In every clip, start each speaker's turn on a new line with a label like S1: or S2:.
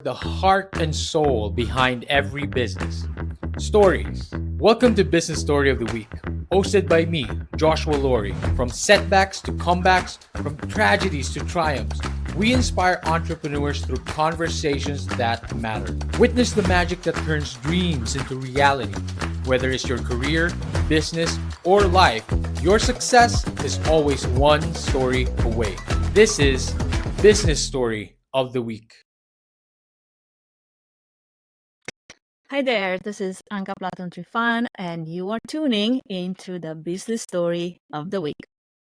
S1: the heart and soul behind every business. Stories. Welcome to Business Story of the Week, hosted by me, Joshua Laurie. From setbacks to comebacks, from tragedies to triumphs, we inspire entrepreneurs through conversations that matter. Witness the magic that turns dreams into reality. Whether it's your career, business, or life, your success is always one story away. This is Business Story of the Week.
S2: Hi there, this is Anca Trifan, and you are tuning into the business story of the week.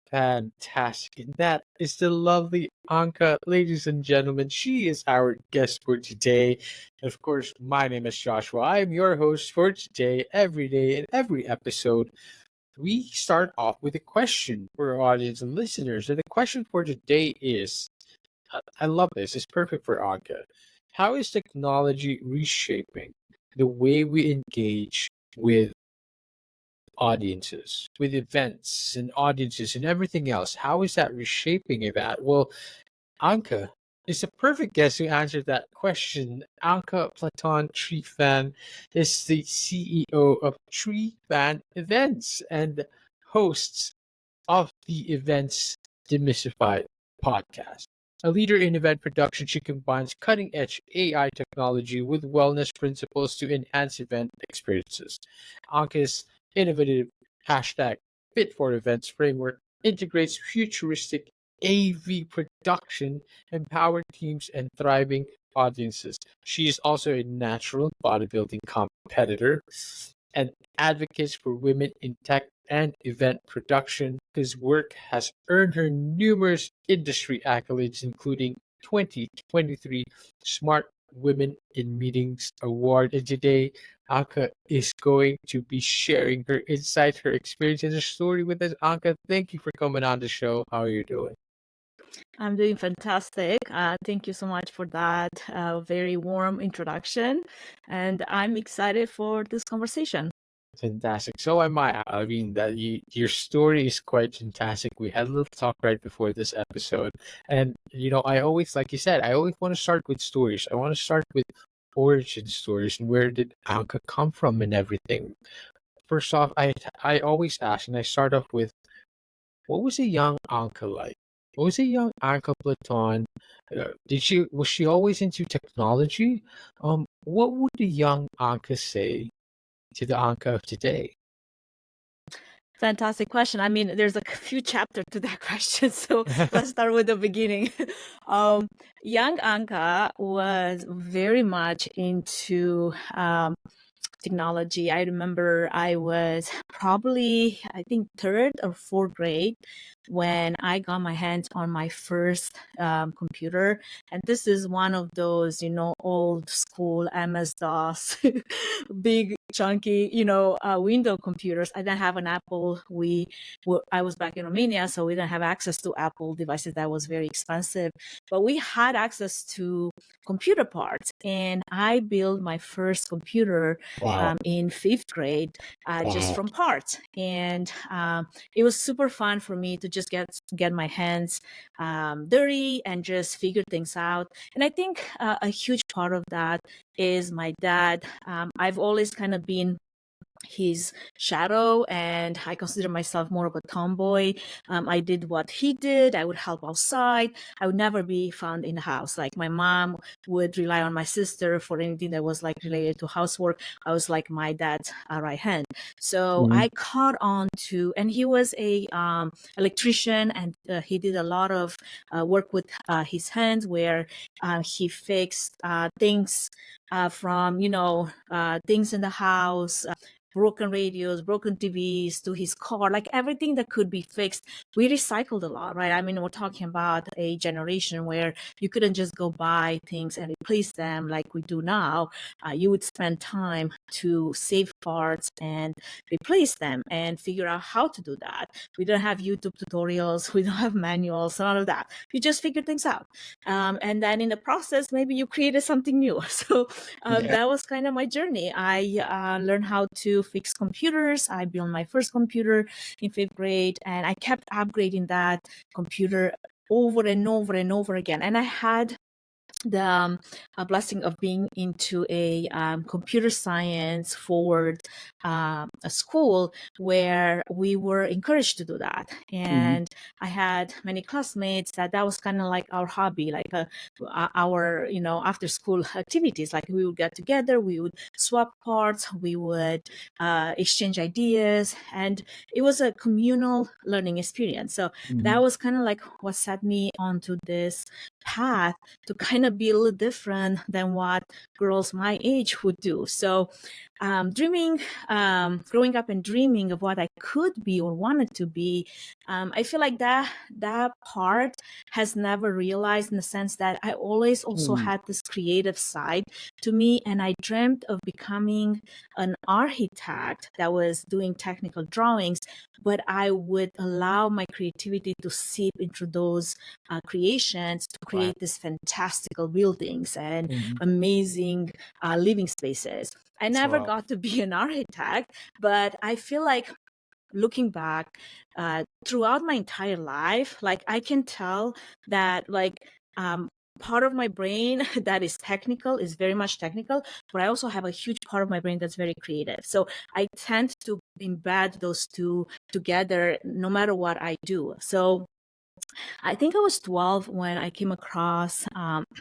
S1: Fantastic. And that is the lovely Anca. Ladies and gentlemen, she is our guest for today. Of course, my name is Joshua. I'm your host for today, every day, and every episode. We start off with a question for our audience and listeners. And the question for today is, I love this, it's perfect for Anca. How is technology reshaping the way we engage with audiences, with events and audiences and everything else? How is that reshaping that? Well, Anca is a perfect guest to answer that question. Anca Platon Tree Fan is the CEO of Tree Fan Events and hosts of the Events Demystified podcast. A leader in event production, she combines cutting edge AI technology with wellness principles to enhance event experiences. Anka's innovative hashtag Fit for Events framework integrates futuristic AV production, empowered teams, and thriving audiences. She is also a natural bodybuilding competitor and advocates for women in tech and event production. His work has earned her numerous industry accolades, including 2023 Smart Women in Meetings Award. And today, Anca is going to be sharing her insights, her experience, and her story with us. Anca, thank you for coming on the show. How are you doing?
S2: I'm doing fantastic. Thank you so much for that very warm introduction. And I'm excited for this conversation.
S1: Fantastic. So am I. I mean, your story is quite fantastic. We had a little talk right before this episode, and I always, like you said, I always want to start with stories. I want to start with origin stories and where did Anka come from and everything. First off, I always ask, and I start off with, what was a young Anka like? What was a young Anka Platon? Was she always into technology? What would the young Anka say to the Anka of today?
S2: Fantastic question. I mean, there's a few chapters to that question, so let's start with the beginning. Young Anka was very much into technology. I remember I was probably, I think, third or fourth grade when I got my hands on my first computer. And this is one of those, old school MS-DOS, big, chunky, window computers. I didn't have an Apple. I was back in Romania, so we didn't have access to Apple devices. That was very expensive. But we had access to computer parts. And I built my first computer in fifth grade just from parts. And it was super fun for me to just get my hands dirty and just figure things out. And I think a huge part of that is my dad. I've always kind of been his shadow, and I consider myself more of a tomboy. I did what he did. I would help outside. I would never be found in the house. Like my mom would rely on my sister for anything that was like related to housework. I was like my dad's right hand. So I caught on to, and he was a electrician, and he did a lot of work with his hands, where he fixed things from things in the house, broken radios, broken TVs, to his car, like everything that could be fixed. We recycled a lot, right? I mean, we're talking about a generation where you couldn't just go buy things and replace them like we do now. You would spend time to save parts and replace them and figure out how to do that. We don't have YouTube tutorials. We don't have manuals, none of that. You just figure things out. And then in the process, maybe you created something new. So that was kind of my journey. I learned how to fix computers. I built my first computer in fifth grade, and I kept upgrading that computer over and over and over again. And I had a blessing of being into a computer science forward a school where we were encouraged to do that. And I had many classmates that was kind of like our hobby, like our, after school activities. Like we would get together, we would swap parts, we would exchange ideas, and it was a communal learning experience. So that was kind of like what set me onto this path to kind of be a little different than what girls my age would do. So growing up and dreaming of what I could be or wanted to be, I feel like that part has never realized, in the sense that I always also had this creative side to me, and I dreamt of becoming an architect that was doing technical drawings, but I would allow my creativity to seep into those creations to create these fantastical buildings and amazing living spaces. I never got to be an architect, but I feel like, looking back throughout my entire life, like I can tell that part of my brain that is technical is very much technical, but I also have a huge part of my brain that's very creative. So I tend to embed those two together no matter what I do. So I think I was 12 when I came across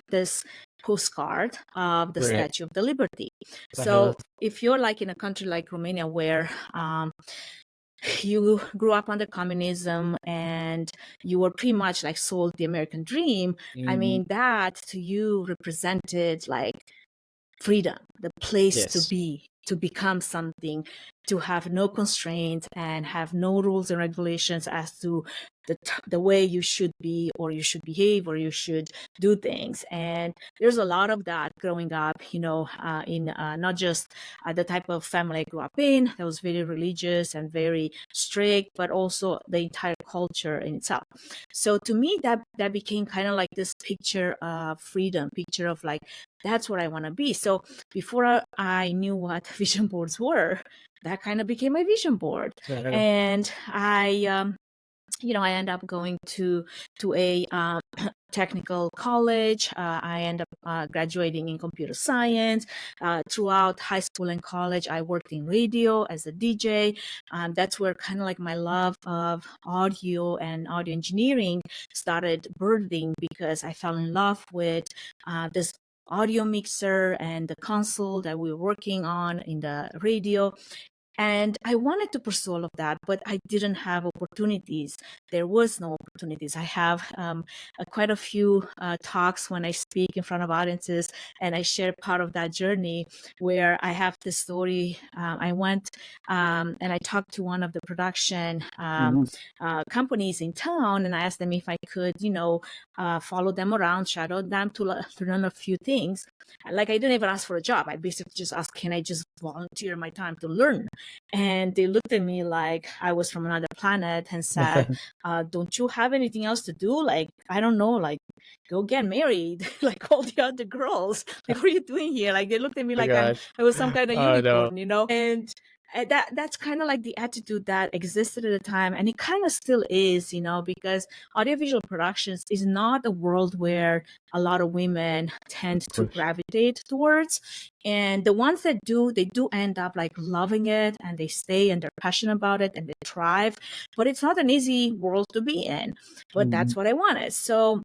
S2: this postcard of the Statue of the Liberty. So if you're like in a country like Romania, where you grew up under communism and you were pretty much like sold the American dream, I mean, that to you represented like freedom, the place to be, to become something, to have no constraints and have no rules and regulations as to the way you should be, or you should behave, or you should do things. And there's a lot of that growing up, in not just the type of family I grew up in that was very religious and very strict, but also the entire culture in itself. So to me, that became kind of like this picture of freedom, picture of like, that's what I want to be. So before I knew what vision boards were, that kind of became my vision board. And I ended up going to a technical college. I ended up graduating in computer science. Throughout high school and college, I worked in radio as a DJ. That's where kind of like my love of audio and audio engineering started birthing, because I fell in love with this audio mixer and the console that we were working on in the radio. And I wanted to pursue all of that, but I didn't have opportunities. There was no opportunities. I have quite a few talks when I speak in front of audiences, and I share part of that journey where I have this story. I went and I talked to one of the production companies in town, and I asked them if I could, follow them around, shadow them to learn a few things. Like, I didn't even ask for a job. I basically just asked, can I just volunteer my time to learn? And they looked at me like I was from another planet and said, don't you have anything else to do? Like, I don't know, like, go get married, like all the other girls. Like, what are you doing here? Like, they looked at me like I was some kind of unicorn, And that's kind of like the attitude that existed at the time, and it kind of still is, because audiovisual productions is not a world where a lot of women tend to gravitate towards. And the ones that do, they do end up like loving it, and they stay and they're passionate about it and they thrive. But it's not an easy world to be in. But that's what I wanted. So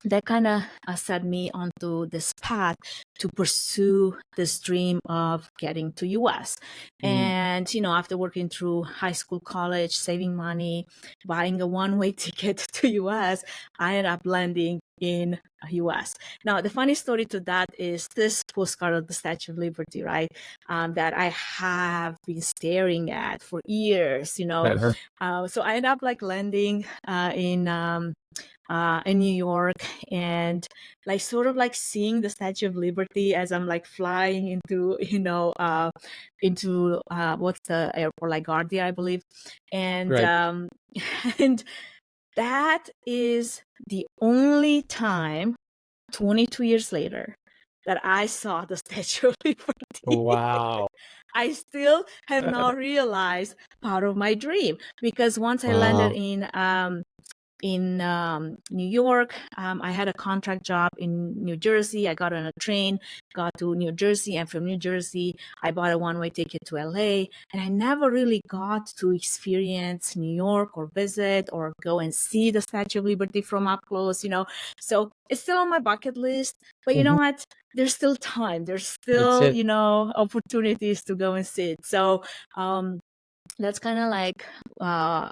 S2: that kind of set me onto this path to pursue this dream of getting to US. And, after working through high school, college, saving money, buying a one-way ticket to US, I ended up landing in US. Now, the funny story to that is this postcard of the Statue of Liberty, right? That I have been staring at for years, So I ended up like landing in New York, and like sort of like seeing the Statue of Liberty as I'm like flying into, what's the airport, like Guardia, I believe. And and that is the only time 22 years later that I saw the Statue of Liberty.
S1: Wow.
S2: I still have not realized part of my dream, because once I landed in in New York. I had a contract job in New Jersey. I got on a train, got to New Jersey, and from New Jersey, I bought a one-way ticket to LA. And I never really got to experience New York or visit or go and see the Statue of Liberty from up close, So it's still on my bucket list. But you know what? There's still time. There's still, opportunities to go and see it. So that's kind of like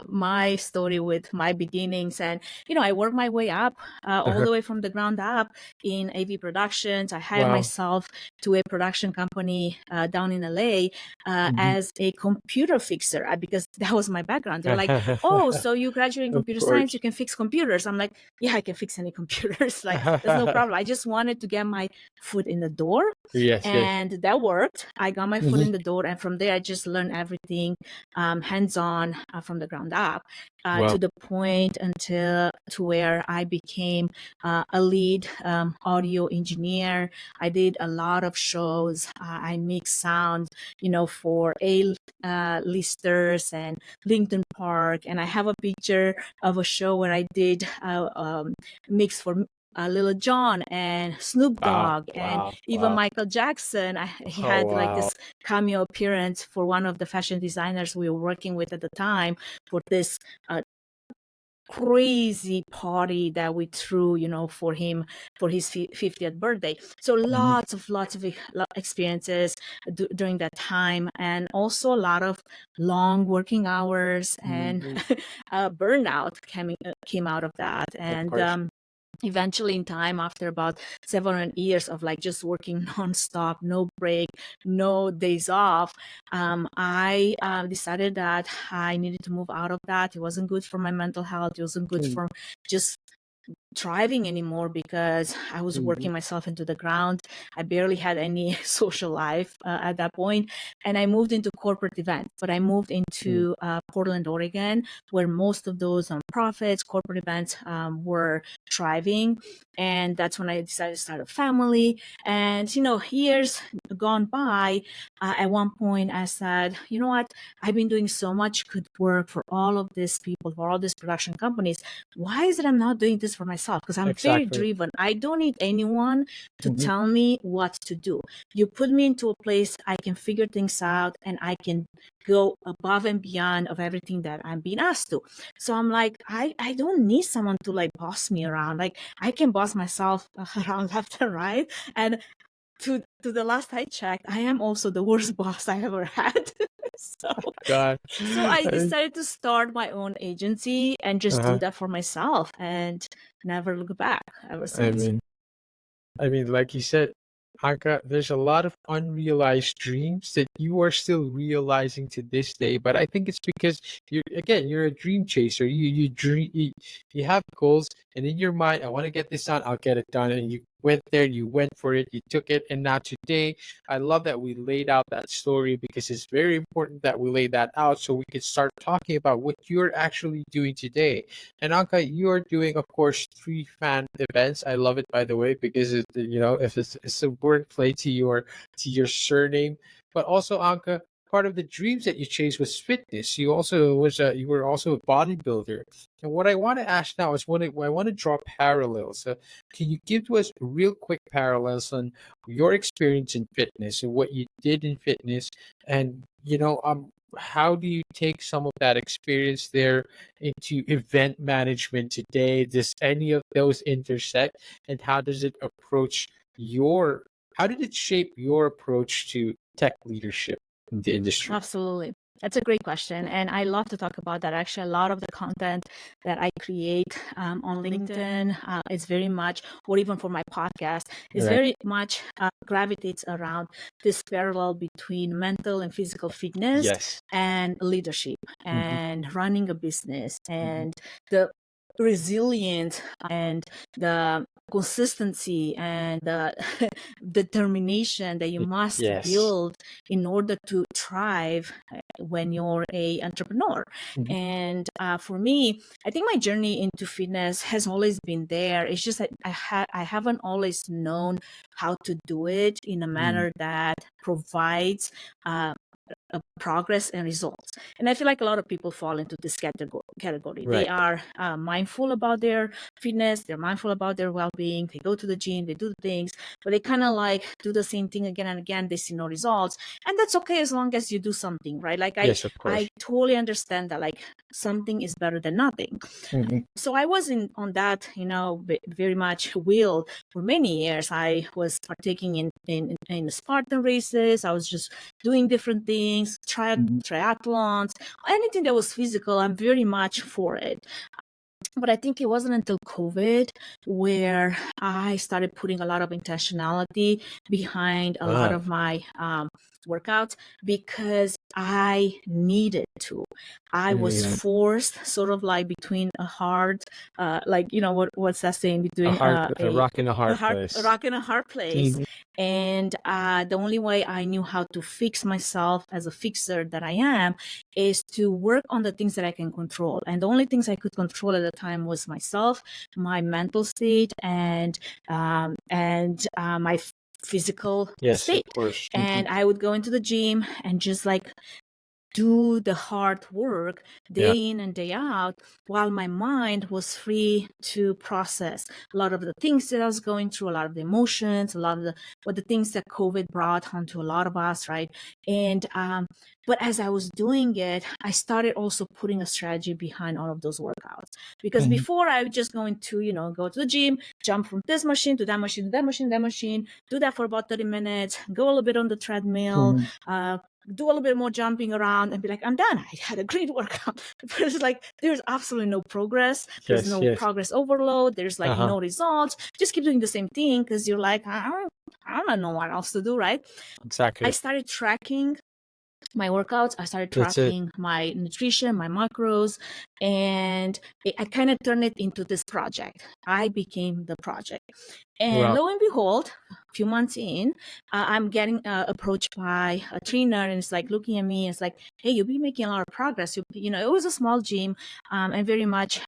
S2: my story with my beginnings. And I worked my way up all the way from the ground up in AV productions. I hired myself to a production company down in LA as a computer fixer, because that was my background. They're like, oh, so you graduated in computer science, you can fix computers. I'm like, yeah, I can fix any computers. Like, there's no problem. I just wanted to get my foot in the door. And that worked. I got my foot in the door, and from there I just learned everything hands-on from the ground up to the point to where I became a lead audio engineer. I did a lot of shows. I mixed sound, for A-listers and Lincoln Park, and I have a picture of a show where I did mix for Lil Jon and Snoop Dogg and even Michael Jackson. He had like this cameo appearance for one of the fashion designers we were working with at the time for this crazy party that we threw, for him for his 50th birthday. So lots of experiences during that time, and also a lot of long working hours and burnout came out of that. And eventually in time, after about 7 years of like just working nonstop, no break, no days off, I decided that I needed to move out of that. It wasn't good for my mental health. It wasn't good for just thriving anymore, because I was working myself into the ground. I barely had any social life at that point, and I moved into corporate events. But I moved into Portland, Oregon, where most of those nonprofits, corporate events were thriving. And that's when I decided to start a family. And years gone by, at one point I said, you know what, I've been doing so much good work for all of these people, for all these production companies. Why is it I'm not doing this for myself? Because I'm very driven. I don't need anyone to tell me what to do. You put me into a place, I can figure things out, and I can go above and beyond of everything that I'm being asked to. So I'm like, I don't need someone to like boss me around. Like, I can boss myself around left and right. And to the last I checked, I am also the worst boss I ever had. So I decided to start my own agency and just do that for myself and never look back ever since.
S1: I mean, like you said, Anka, there's a lot of unrealized dreams that you are still realizing to this day. But I think it's because you're a dream chaser. You dream, you have goals, and in your mind, I want to get this done. I'll get it done, and you went there, you went for it, you took it, and now today, I love that we laid out that story, because it's very important that we lay that out so we can start talking about what you're actually doing today. And Anka, you are doing, of course, 3 fan events. I love it, by the way, because if it's a wordplay to your surname. But also, Anka, part of the dreams that you chased was fitness. You were also a bodybuilder. And what I want to ask now is, I want to draw parallels. Can you give to us real quick parallels on your experience in fitness and what you did in fitness, and how do you take some of that experience there into event management today? Does any of those intersect, and how did it shape your approach to tech leadership in the industry?
S2: Absolutely. That's a great question. And I love to talk about that. Actually, a lot of the content that I create on LinkedIn is very much, or even for my podcast, is very much gravitates around this parallel between mental and physical fitness and leadership and running a business and the resilience and the consistency and the determination that you must build in order to thrive when you're a entrepreneur. And for me, I think my journey into fitness has always been there. It's just that I haven't always known how to do it in a manner that provides progress and results. And I feel like a lot of people fall into this category.
S1: Right.
S2: They are mindful about their fitness, they're mindful about their well-being, they go to the gym, they do the things, but they kind of like do the same thing again and again, they see no results. And that's okay as long as you do something, right? Like
S1: Yes, of course.
S2: I totally understand that like something is better than nothing. So I was on that, very much wheel for many years. I was partaking in Spartan races. I was just doing different things, triathlons, anything that was physical. I'm very much for it. But I think it wasn't until COVID where I started putting a lot of intentionality behind a lot of my workouts, because I needed to. I was forced, sort of like between a hard, what's that saying? Between
S1: a rock and a hard place.
S2: A rock and a hard place. And the only way I knew how to fix myself as a fixer that I am is to work on the things that I can control. And the only things I could control at the time was myself, my mental state, and my physical state.
S1: Of course.
S2: And I would go into the gym and just like do the hard work day in and day out, while my mind was free to process a lot of the things that I was going through, a lot of the emotions, a lot of the things that COVID brought onto a lot of us, right? And but as I was doing it, I started also putting a strategy behind all of those workouts, because before I was just going to go to the gym, jump from this machine to that machine to that machine, do that for about 30 minutes, go a little bit on the treadmill, do a little bit more jumping around, and be like, I'm done. I had a great workout. But it's like, there's absolutely no progress. There's no progress overload. There's like no results. Just keep doing the same thing because you're like, I don't know what else to do, right?
S1: Exactly.
S2: I started tracking my workouts. I started tracking my nutrition, my macros, and I kind of turned it into this project. I became the project. And lo and behold, a few months in, I'm getting approached by a trainer, and it's like looking at me, and it's like, hey, you'll be making a lot of progress. It was a small gym, and very much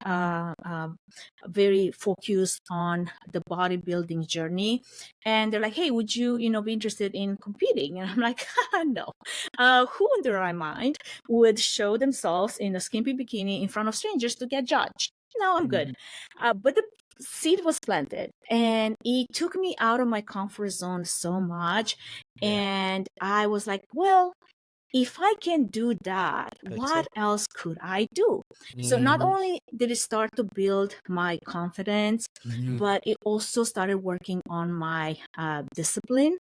S2: very focused on the bodybuilding journey. And they're like, hey, would you, be interested in competing? And I'm like, no. Who in their right mind would show themselves in a skimpy bikini in front of strangers to get judged? No, I'm good. But the seed was planted, and it took me out of my comfort zone so much. And I was like, well, if I can do that, what else could I do? So not only did it start to build my confidence, but it also started working on my discipline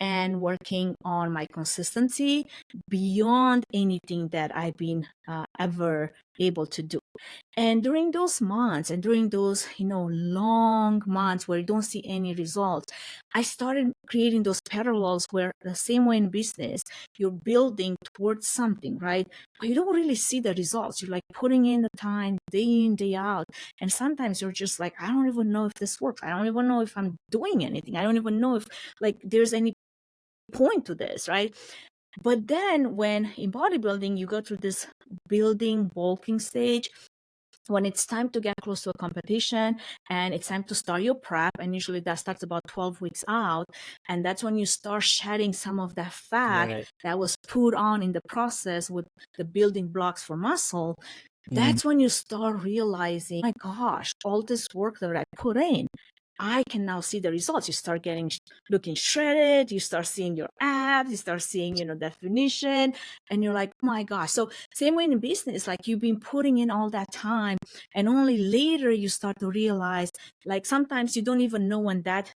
S2: and working on my consistency beyond anything that I've been ever able to do. And during those months, and during those, long months where you don't see any results, I started creating those parallels where the same way in business, you're building towards something, right? But you don't really see the results. You're like putting in the time day in, day out. And sometimes you're just like, I don't even know if this works. I don't even know if I'm doing anything. I don't even know if like there's any point to this, right? But then when in bodybuilding, you go through this building, bulking stage, when it's time to get close to a competition and it's time to start your prep, and usually that starts about 12 weeks out, and that's when you start shedding some of that fat that was put on in the process with the building blocks for muscle. That's when you start realizing, my gosh, all this work that I put in, I can now see the results. You start looking shredded. You start seeing your abs. You start seeing, definition, and you're like, oh my gosh. So same way in business, like you've been putting in all that time, and only later you start to realize, like sometimes you don't even know when that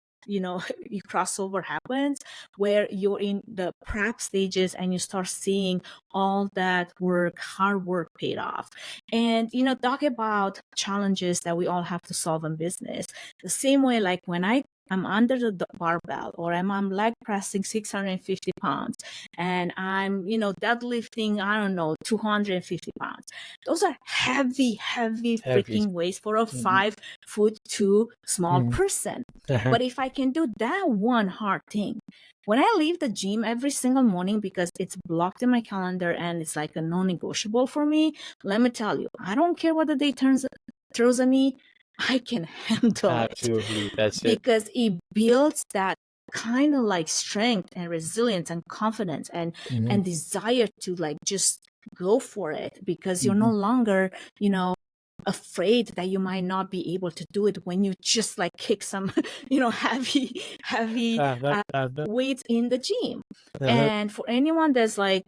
S2: crossover happens, where you're in the prep stages and you start seeing all that hard work paid off. And talk about challenges that we all have to solve in business, the same way like when I'm under the barbell, or I'm leg pressing 650 pounds, and I'm, deadlifting, 250 pounds. Those are heavy freaking weights for a 5'2" small person. But if I can do that one hard thing, when I leave the gym every single morning, because it's blocked in my calendar and it's like a non-negotiable for me, let me tell you, I don't care what the day throws at me, I can handle
S1: Absolutely.
S2: it. That's because it builds that kind of like strength and resilience and confidence and desire to like just go for it, because you're no longer, afraid that you might not be able to do it when you just like kick some, heavy weights in the gym. And for anyone that's like,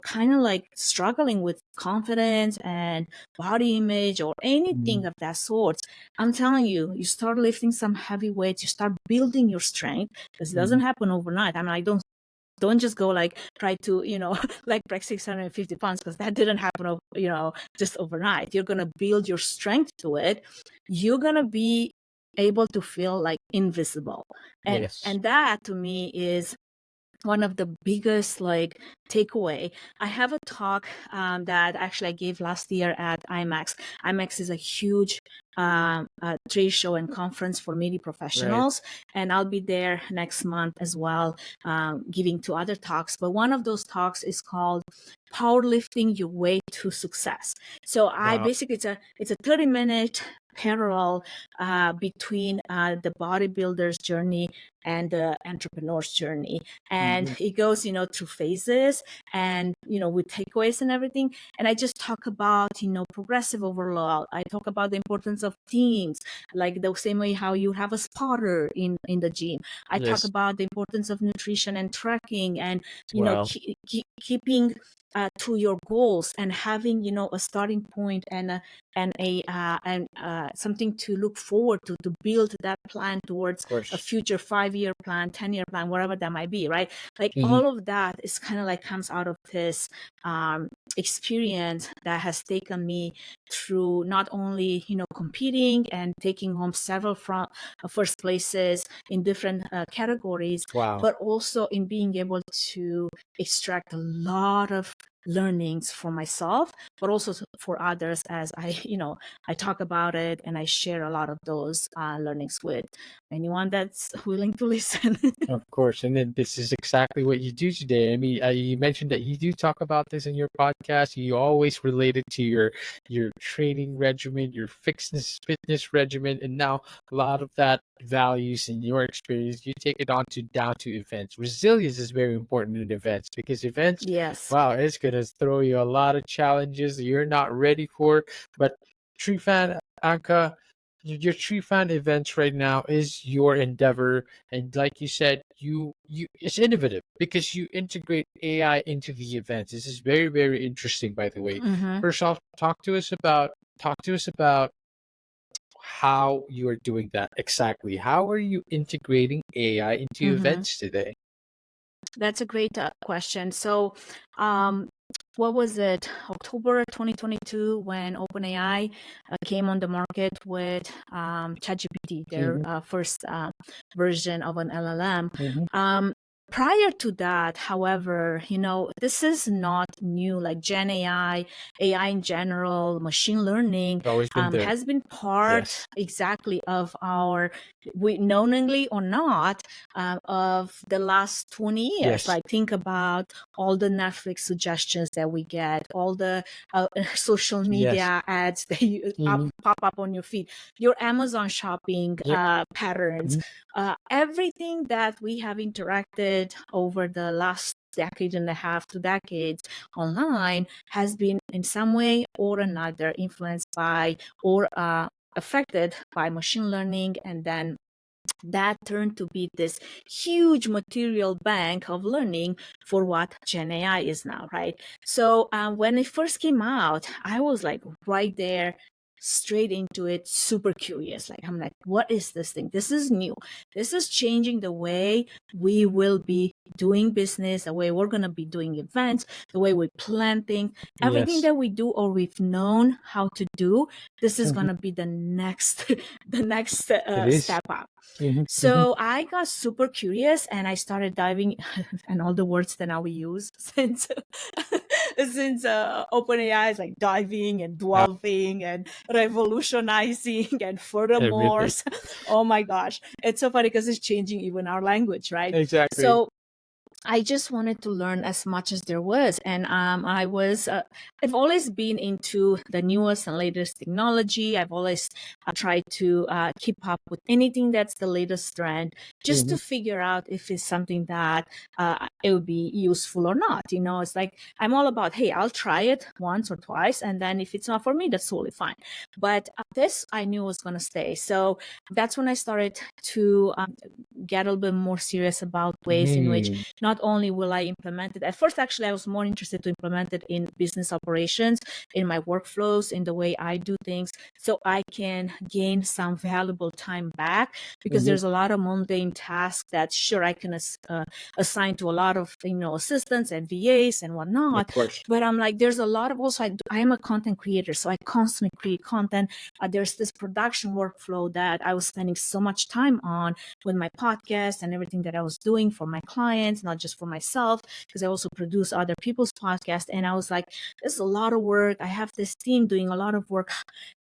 S2: kind of like struggling with confidence and body image or anything of that sort, I'm telling you, you start lifting some heavy weights, you start building your strength, because it doesn't happen overnight. I mean, I don't just go like try to, like break 650 pounds, because that didn't happen, just overnight. You're going to build your strength to it. You're going to be able to feel like invisible. And that to me is one of the biggest like takeaway. I have a talk that actually I gave last year at IMAX. IMAX is a huge trade show and conference for media professionals, and I'll be there next month as well, giving two other talks. But one of those talks is called "Powerlifting Your Way to Success." So I basically it's a 30-minute parallel between the bodybuilder's journey and the entrepreneur's journey, and it goes through phases and with takeaways and everything. And I just talk about progressive overload. I talk about the importance of teams, like the same way how you have a spotter in the gym. I talk about the importance of nutrition and tracking, and keeping to your goals, and having a starting point and something to look forward to build that plan towards a future 5-year plan, 10-year plan, whatever that might be, right? Like all of that is kind of like comes out of this experience that has taken me through not only competing and taking home several first places in different categories, but also in being able to extract a lot of learnings for myself, but also for others, as I talk about it and I share a lot of those learnings with anyone that's willing to listen.
S1: Of course. And then this is exactly what you do today. I mean, you mentioned that you do talk about this in your podcast. You always relate it to your training regimen, your fitness regimen, and now a lot of that values and your experience, you take it down to events. Resilience is very important in events, because events, wow, it's gonna throw you a lot of challenges you're not ready for. But Tree Fan Anca, your Tree Fan events right now is your endeavor, and like you said, you it's innovative because you integrate AI into the events. This is very, very interesting, by the way. First off, talk to us about how you are doing that exactly. How are you integrating AI into events today?
S2: That's a great question. So, what was it? October 2022, when OpenAI came on the market with ChatGPT, their first version of an LLM. Prior to that, however, this is not new. Like Gen AI, AI in general, machine learning has been part exactly of our, knowingly or not, of the last 20 years. Like think about all the Netflix suggestions that we get, all the social media ads that you pop up on your feed, your Amazon shopping patterns, everything that we have interacted over the last decade and a half, 2 decades online, has been in some way or another influenced by or affected by machine learning. And then that turned to be this huge material bank of learning for what Gen AI is now, right? So when it first came out, I was like right there, straight into it, super curious. Like, I'm like, what is this thing? This is new. This is changing the way we will be doing business, the way we're going to be doing events, the way we plan things, everything that we do or we've known how to do. This is going to be the next, step up. So I got super curious and I started diving, and all the words that now we use since OpenAI is like diving and dwelling and revolutionizing and furthermore. Oh my gosh, it's so funny because it's changing even our language, right?
S1: Exactly.
S2: So I just wanted to learn as much as there was. And I've always been into the newest and latest technology. I've always tried to keep up with anything that's the latest trend, just to figure out if it's something that it would be useful or not. You know, it's like, I'm all about, hey, I'll try it once or twice. And then if it's not for me, that's totally fine. But this I knew was going to stay. So that's when I started to get a little bit more serious about ways in which not only will I implement it. At first, actually, I was more interested to implement it in business operations, in my workflows, in the way I do things, so I can gain some valuable time back, because there's a lot of mundane tasks that sure I can assign to a lot of, you know, assistants and VAs and whatnot.
S1: Of course.
S2: But I'm like, there's a lot of also, I am a content creator, so I constantly create content. There's this production workflow that I was spending so much time on with my podcast and everything that I was doing for my clients, not just for myself, because I also produce other people's podcasts. And I was like, this is a lot of work. I have this team doing a lot of work.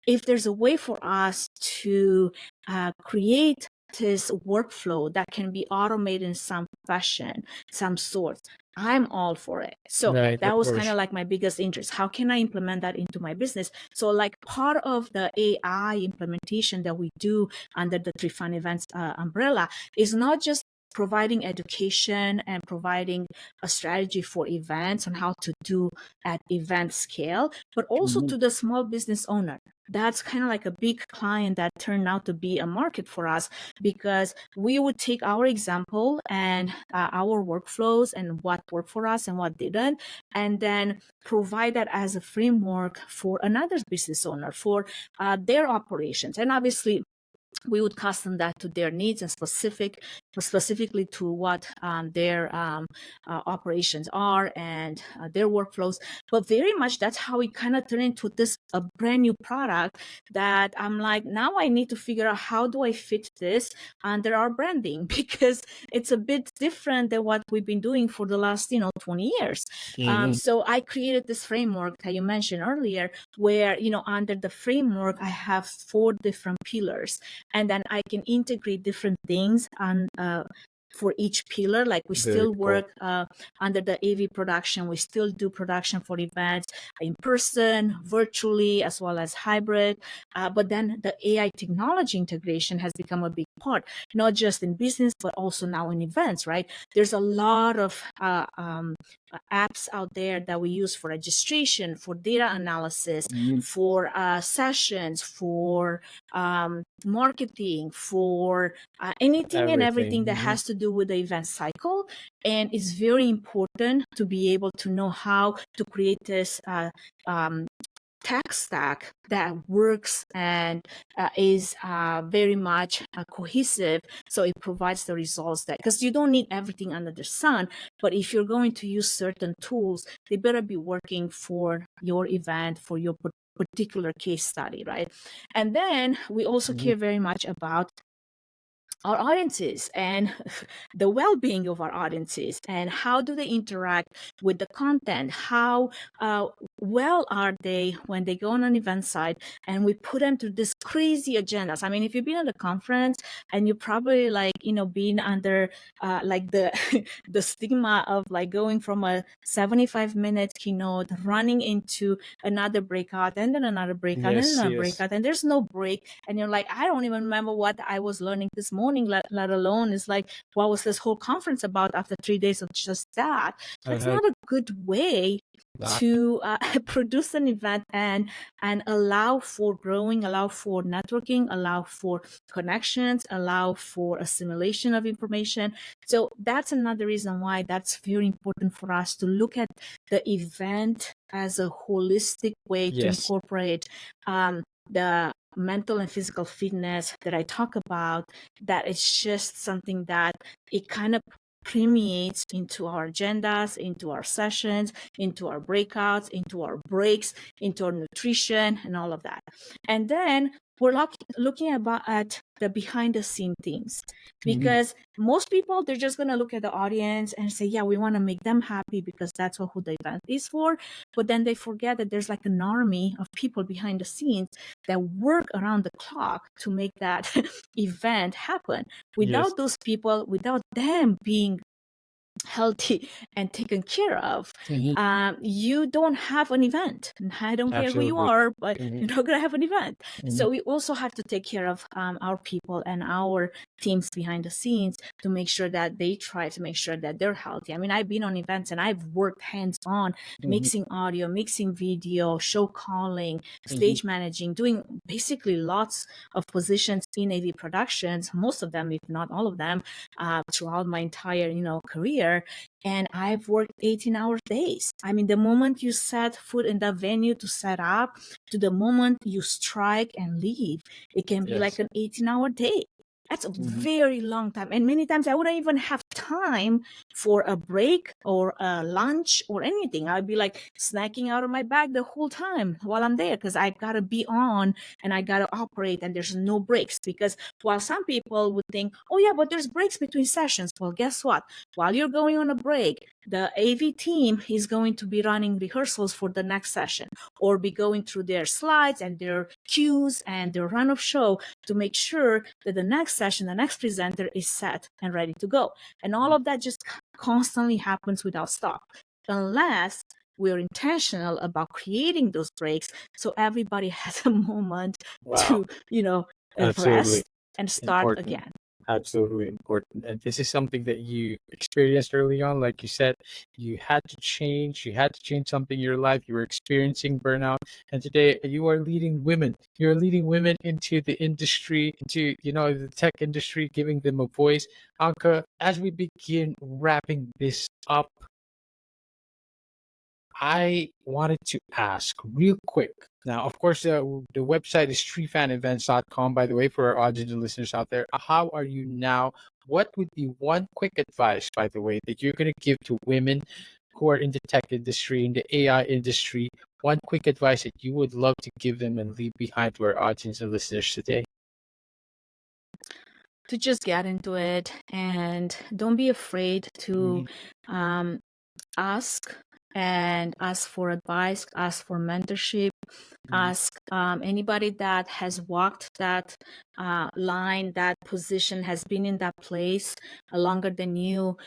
S2: If there's a way for us to create this workflow that can be automated in some fashion, some sort, I'm all for it. So that was kind of like my biggest interest. How can I implement that into my business? So like part of the AI implementation that we do under the Three Fun Events umbrella is not just providing education and providing a strategy for events on how to do at event scale, but also to the small business owner. That's kind of like a big client that turned out to be a market for us, because we would take our example and our workflows and what worked for us and what didn't, and then provide that as a framework for another business owner for their operations. And obviously, we would custom that to their needs and specifically to what their operations are and their workflows. But very much that's how we kind of turn into this a brand new product that I'm like, now I need to figure out how do I fit this under our branding, because it's a bit different than what we've been doing for the last 20 years. So I created this framework that you mentioned earlier, where under the framework I have 4 different pillars. And then I can integrate different things on for each pillar. Like we still work under the AV production. We still do production for events in person, virtually, as well as hybrid. But then the AI technology integration has become a big part, not just in business, but also now in events, right? There's a lot of apps out there that we use for registration, for data analysis, for sessions, for marketing, for anything and everything that has to do with the event cycle. And it's very important to be able to know how to create this tech stack that works and is very much cohesive, so it provides the results that, because you don't need everything under the sun, but if you're going to use certain tools, they better be working for your event, for your particular case study, right? And then we also care very much about our audiences and the well-being of our audiences, and how do they interact with the content, how well are they when they go on an event site and we put them through this crazy agendas. I mean, if you've been at a conference and you probably being under like the the stigma of like going from a 75-minute keynote running into another breakout and then another breakout and another breakout, and there's no break, and you're like, I don't even remember what I was learning this morning, let alone is like, what was this whole conference about after 3 days of just that? That's not a good way to produce an event and allow for growing, allow for networking, allow for connections, allow for assimilation of information. So that's another reason why that's very important for us to look at the event as a holistic way to incorporate the mental and physical fitness that I talk about. That is just something that it kind of permeates into our agendas, into our sessions, into our breakouts, into our breaks, into our nutrition, and all of that. And then we're looking at the behind the scene things, because most people, they're just going to look at the audience and say, yeah, we want to make them happy because that's who the event is for. But then they forget that there's like an army of people behind the scenes that work around the clock to make that event happen. Without those people, without them being healthy and taken care of,
S1: Mhm.
S2: you don't have an event. And I don't care who you
S1: Absolutely.
S2: are, but
S1: Mhm.
S2: you're not going to have an event.
S1: Mhm.
S2: So we also have to take care of our people and our teams behind the scenes to make sure that they try to make sure that they're healthy. I mean, I've been on events and I've worked hands-on,
S1: Mhm.
S2: mixing audio, mixing video, show calling,
S1: Mhm.
S2: stage managing, doing basically lots of positions in AV productions, most of them, if not all of them, throughout my entire, career. And I've worked 18-hour days. I mean, the moment you set foot in that venue to set up to the moment you strike and leave, it can be like
S1: Yes.
S2: an 18-hour day. That's a
S1: Mhm.
S2: very long time. And many times I wouldn't even have time for a break or a lunch or anything. I'd be like snacking out of my bag the whole time while I'm there because I got to be on and I got to operate and there's no breaks. Because while some people would think, oh, yeah, but there's breaks between sessions. Well, guess what? While you're going on a break, the AV team is going to be running rehearsals for the next session or be going through their slides and their cues and their run of show to make sure that the next session, the next presenter is set and ready to go. And all of that just constantly happens without stop, unless we're intentional about creating those breaks so everybody has a moment
S1: Wow.
S2: to,
S1: Absolutely
S2: rest and start
S1: important.
S2: again.
S1: Absolutely important. And this is something that you experienced early on. Like you said, you had to change. You had to change something in your life. You were experiencing burnout. And today you are leading women. You're leading women into the industry, into, the tech industry, giving them a voice. Anka, as we begin wrapping this up, I wanted to ask real quick. Now, of course, the website is treefanevents.com, by the way, for our audience and listeners out there. How are you now? What would be one quick advice, by the way, that you're going to give to women who are in the tech industry, in the AI industry? One quick advice that you would love to give them and leave behind to our audience and listeners today?
S2: To just get into it and don't be afraid to um, ask and ask for advice, ask for mentorship, ask anybody that has walked that line, that position, has been in that place longer than you.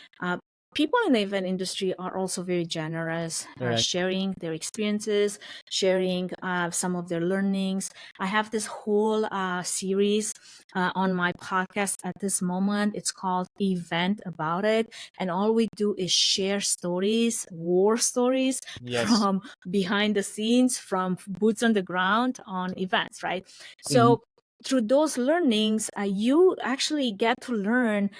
S2: People in the event industry are also very generous,
S1: Right.
S2: sharing their experiences, sharing some of their learnings. I have this whole series on my podcast at this moment. It's called Event About It. And all we do is share stories, war stories
S1: Yes.
S2: from behind the scenes, from boots on the ground on events, right?
S1: Mhm.
S2: So through those learnings, you actually get to learn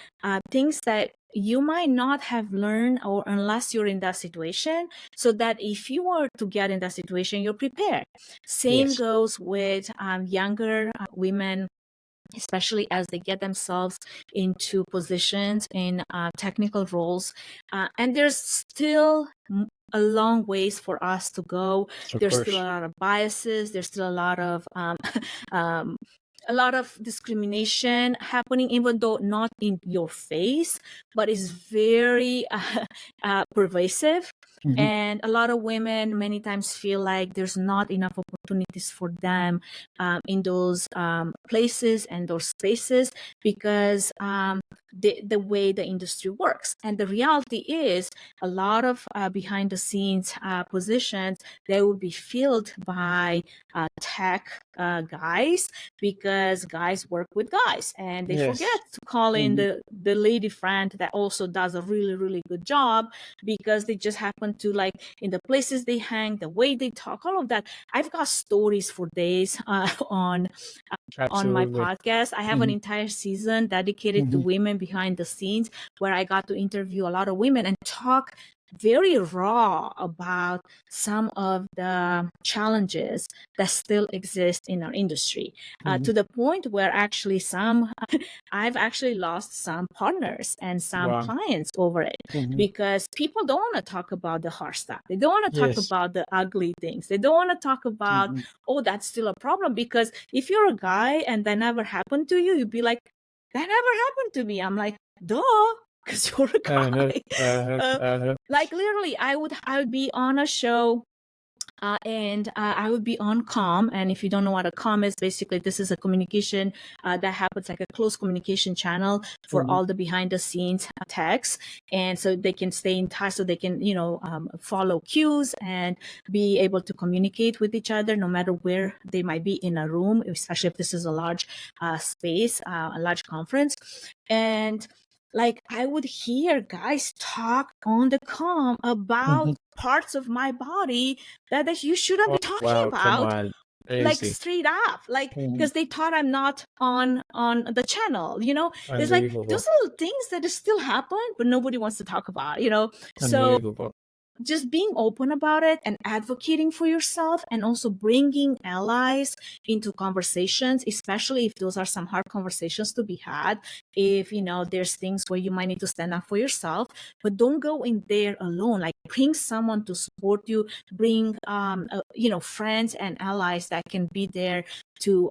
S2: things that you might not have learned or unless you're in that situation, so that if you were to get in that situation, you're prepared. Same
S1: Yes.
S2: goes with younger women, especially as they get themselves into positions in technical roles. And there's still a long ways for us to go.
S1: Of
S2: There's still
S1: course.
S2: a lot of biases. There's still um, a lot of discrimination happening, even though not in your face, but it's very pervasive.
S1: Mhm.
S2: And a lot of women many times feel like there's not enough opportunities for them in those places and those spaces because the way the industry works. And the reality is a lot of behind the scenes positions, they will be filled by tech guys, because guys work with guys and they forget
S1: Yes.
S2: to call in
S1: Mhm.
S2: the lady friend that also does a really, really good job, because they just happen to like in the places they hang, the way they talk, all of that. I've got stories for days on my
S1: Absolutely.
S2: podcast. I have an entire season dedicated to
S1: Mhm.
S2: women behind the scenes, where I got to interview a lot of women and talk very raw about some of the challenges that still exist in our industry, to the point where actually I've actually lost some partners and some
S1: Wow.
S2: clients over it,
S1: Mhm.
S2: because people don't want to talk about the hard stuff. They don't want to talk
S1: Yes.
S2: about the ugly things. They don't want to talk about,
S1: Mhm.
S2: oh, that's still a problem. Because if you're a guy and that never happened to you, you'd be like, that never happened to me. I'm like, duh, because you're a
S1: Uh-huh.
S2: guy.
S1: Uh-huh. Uh-huh.
S2: Like literally, I would be on a show And I would be on comm. And if you don't know what a comm is, basically this is a communication that happens, like a close communication channel for
S1: Mhm.
S2: all the behind the scenes techs, and so they can stay in touch, so they can follow cues and be able to communicate with each other no matter where they might be in a room, especially if this is a large space, a large conference. And like I would hear guys talk on the comm about
S1: Mhm.
S2: parts of my body that you shouldn't
S1: Oh,
S2: be talking
S1: wow, come
S2: about,
S1: on.
S2: like
S1: Crazy.
S2: straight up, like
S1: Mhm.
S2: because they thought I'm not on the channel. There's like
S1: Unbelievable.
S2: those little things that still happen, but nobody wants to talk about. So
S1: Unbelievable.
S2: just being open about it and advocating for yourself, and also bringing allies into conversations, especially if those are some hard conversations to be had. If there's things where you might need to stand up for yourself, but don't go in there alone. Like, bring someone to support you, bring friends and allies that can be there to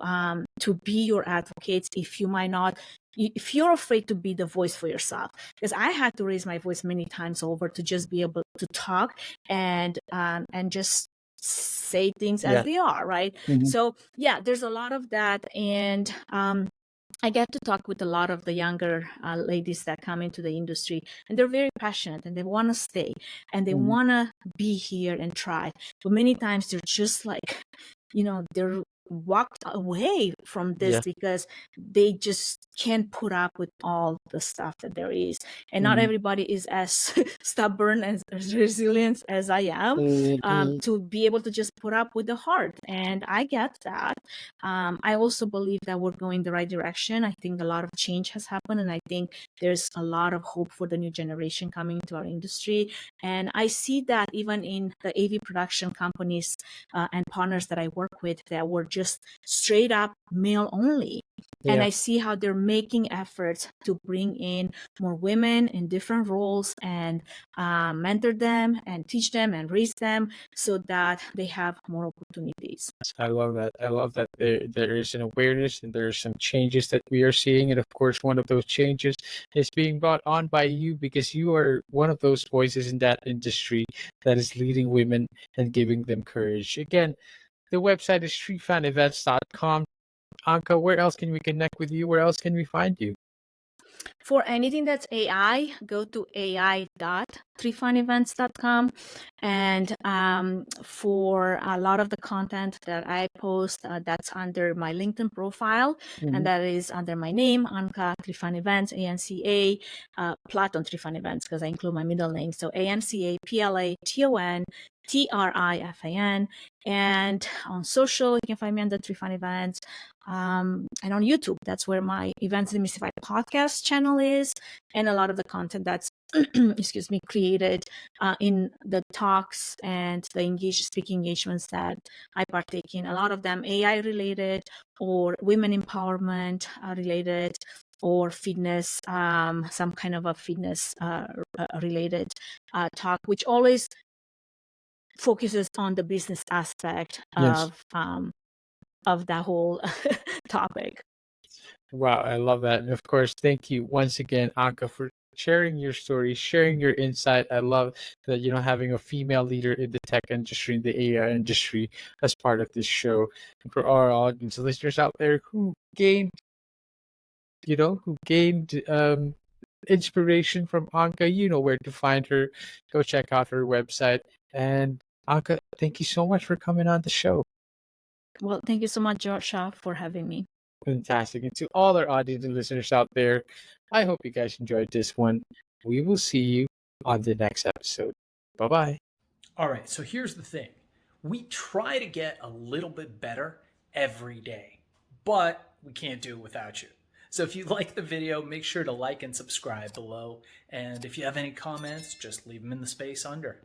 S2: be your advocates if you might not, if you're afraid to be the voice for yourself. Because I had to raise my voice many times over to just be able to talk and just say things as
S1: Yeah.
S2: they are, right?
S1: Mhm.
S2: So yeah, there's a lot of that. And I get to talk with a lot of the younger ladies that come into the industry, and they're very passionate and they want to stay and they
S1: Mhm.
S2: want to be here and try. But many times they're just like, they're walked away from this
S1: Yeah.
S2: because they just can't put up with all the stuff that there is. And not
S1: Mhm.
S2: everybody is as stubborn and as resilient as I am,
S1: Mhm.
S2: to be able to just put up with the hard. And I get that. I also believe that we're going the right direction. I think a lot of change has happened, and I think there's a lot of hope for the new generation coming into our industry. And I see that even in the AV production companies and partners that I work with that were just straight up male only. And
S1: Yeah.
S2: I see how they're making efforts to bring in more women in different roles and mentor them and teach them and raise them so that they have more opportunities.
S1: I love that. I love that there is an awareness and there are some changes that we are seeing. And of course, one of those changes is being brought on by you, because you are one of those voices in that industry that is leading women and giving them courage. Again, the website is streetfanevents.com. Anka, where else can we connect with you? Where else can we find you?
S2: For anything that's AI, go to ai.3funevents.com. And for a lot of the content that I post, that's under my LinkedIn profile, and
S1: Mhm.
S2: that is under my name, Anca Trifan Events, ANCA, Platon Trifan Events, because I include my middle name. So ANCA, PLATON, TRIFAN. And on social, you can find me under Trifan Events. And on YouTube, that's where my Events Demystified podcast channel is, and a lot of the content that's excuse me, created in the talks and the speaking engagements that I partake in. A lot of them AI related or women empowerment related, or fitness, some kind of a fitness related talk, which always focuses on the business aspect
S1: Yes.
S2: of that whole topic.
S1: Wow, I love that. And of course, thank you once again, Anka, for sharing your story, sharing your insight. I love that, having a female leader in the tech industry, in the AI industry, as part of this show. And for our audience, listeners out there who gained inspiration from Anka, you know where to find her. Go check out her website. And Anka, thank you so much for coming on the show.
S2: Well, thank you so much, Georgia, for having me.
S1: Fantastic. And to all our audience and listeners out there, I hope you guys enjoyed this one. We will see you on the next episode. Bye bye.
S3: All right, so here's the thing. We try to get a little bit better every day, but we can't do it without you. So if you like the video, make sure to like and subscribe below. And if you have any comments, just leave them in the space under.